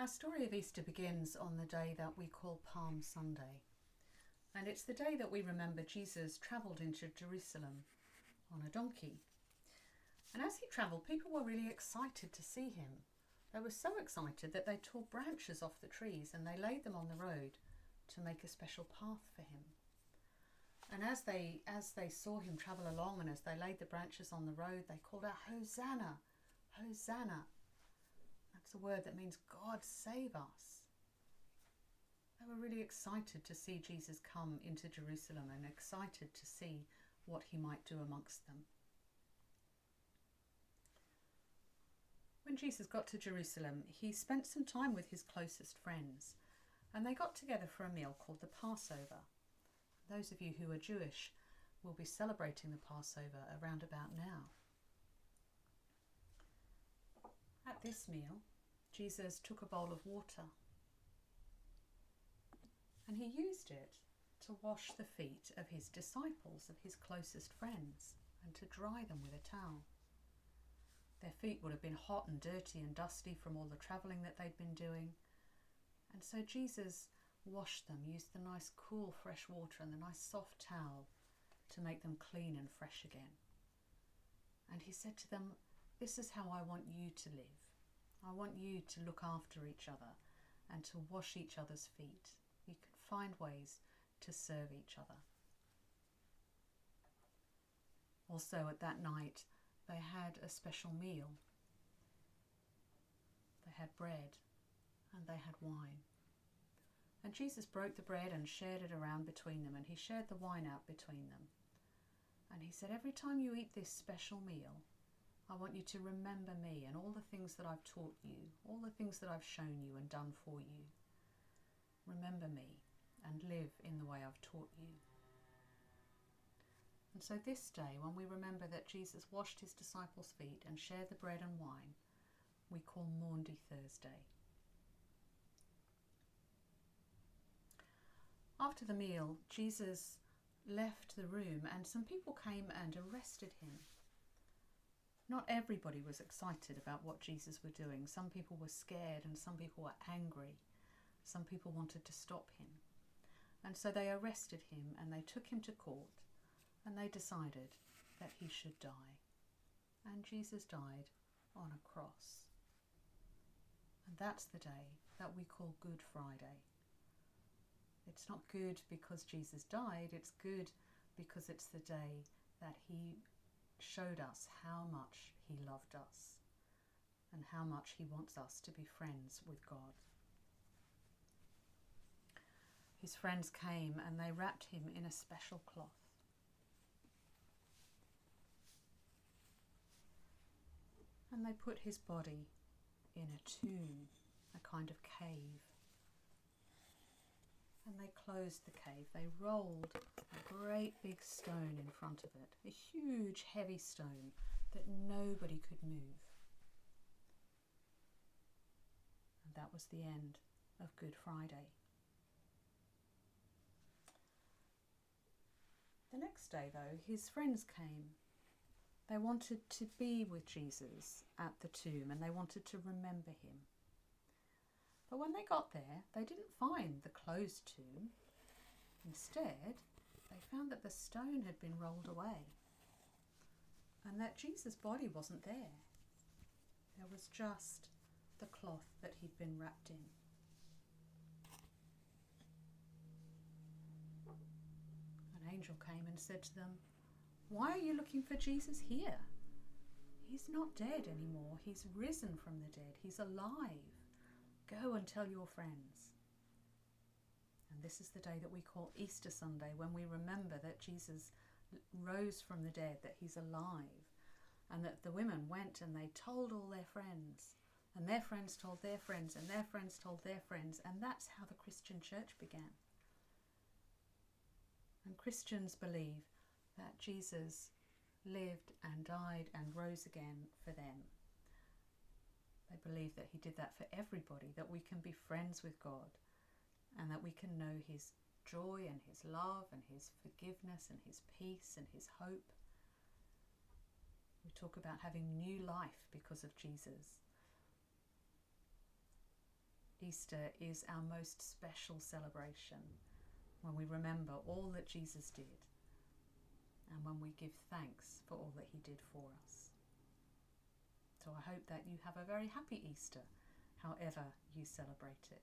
Our story of Easter begins on the day that we call Palm Sunday. And it's the day that we remember Jesus travelled into Jerusalem on a donkey. And as he travelled, people were really excited to see him. They were so excited that they tore branches off the trees and they laid them on the road to make a special path for him. And as they saw him travel along and as they laid the branches on the road, they called out, "Hosanna, Hosanna." That's a word that means God save us. They were really excited to see Jesus come into Jerusalem and excited to see what he might do amongst them. When Jesus got to Jerusalem, he spent some time with his closest friends, and they got together for a meal called the Passover. Those of you who are Jewish will be celebrating the Passover around about now. At this meal, Jesus took a bowl of water and he used it to wash the feet of his disciples, of his closest friends, and to dry them with a towel. Their feet would have been hot and dirty and dusty from all the travelling that they'd been doing. And so Jesus washed them, used the nice cool fresh water and the nice soft towel to make them clean and fresh again. And he said to them, "This is how I want you to live. I want you to look after each other and to wash each other's feet. You can find ways to serve each other." Also at that night, they had a special meal. They had bread and they had wine. And Jesus broke the bread and shared it around between them, and he shared the wine out between them. And he said, "Every time you eat this special meal, I want you to remember me and all the things that I've taught you, all the things that I've shown you and done for you. Remember me and live in the way I've taught you." And so this day, when we remember that Jesus washed his disciples' feet and shared the bread and wine, we call Maundy Thursday. After the meal, Jesus left the room and some people came and arrested him. Not everybody was excited about what Jesus was doing. Some people were scared and some people were angry. Some people wanted to stop him. And so they arrested him and they took him to court and they decided that he should die. And Jesus died on a cross. And that's the day that we call Good Friday. It's not good because Jesus died, it's good because it's the day that he showed us how much he loved us and how much he wants us to be friends with God. His friends came and they wrapped him in a special cloth. And they put his body in a tomb, a kind of cave. And they closed the cave. They rolled a great big stone in front of it, a huge heavy stone that nobody could move. And that was the end of Good Friday. The next day, though, his friends came. They wanted to be with Jesus at the tomb and they wanted to remember him. But when they got there, they didn't find the closed tomb. Instead, they found that the stone had been rolled away and that Jesus' body wasn't there. There was just the cloth that he'd been wrapped in. An angel came and said to them, "Why are you looking for Jesus here? He's not dead anymore. He's risen from the dead. He's alive. Go and tell your friends." And this is the day that we call Easter Sunday, when we remember that Jesus rose from the dead, that he's alive, and that the women went and they told all their friends, and their friends told their friends, and their friends told their friends, and that's how the Christian church began. And Christians believe that Jesus lived and died and rose again for them. They believe that he did that for everybody, that we can be friends with God and that we can know his joy and his love and his forgiveness and his peace and his hope. We talk about having new life because of Jesus. Easter is our most special celebration, when we remember all that Jesus did and when we give thanks for all that he did for us. So I hope that you have a very happy Easter, however you celebrate it.